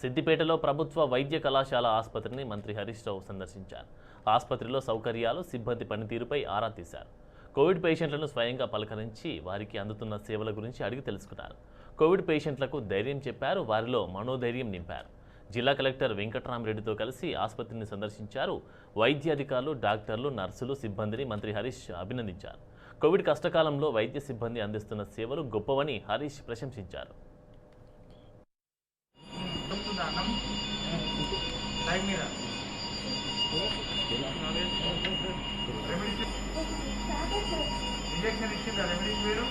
సిద్దిపేటలో ప్రభుత్వ వైద్య కళాశాల ఆసుపత్రిని మంత్రి హరీష్ రావు సందర్శించారు. ఆసుపత్రిలో సౌకర్యాలు, సిబ్బంది పనితీరుపై ఆరా తీశారు. కోవిడ్ పేషెంట్లను స్వయంగా పలకరించి వారికి అందుతున్న సేవల గురించి అడిగి తెలుసుకున్నారు. కోవిడ్ పేషెంట్లకు ధైర్యం చెప్పారు, వారిలో మనోధైర్యం నింపారు. జిల్లా కలెక్టర్ వెంకట్రామరెడ్డితో కలిసి ఆసుపత్రిని సందర్శించారు. వైద్య అధికారులు, డాక్టర్లు, నర్సులు, సిబ్బందిని మంత్రి హరీష్ అభినందించారు. కోవిడ్ కష్టకాలంలో వైద్య సిబ్బంది అందిస్తున్న సేవలు గొప్పవని హరీష్ ప్రశంసించారు. ఇంజెక్షన్ ఇచ్చిందా రెమెడీస్ మీరు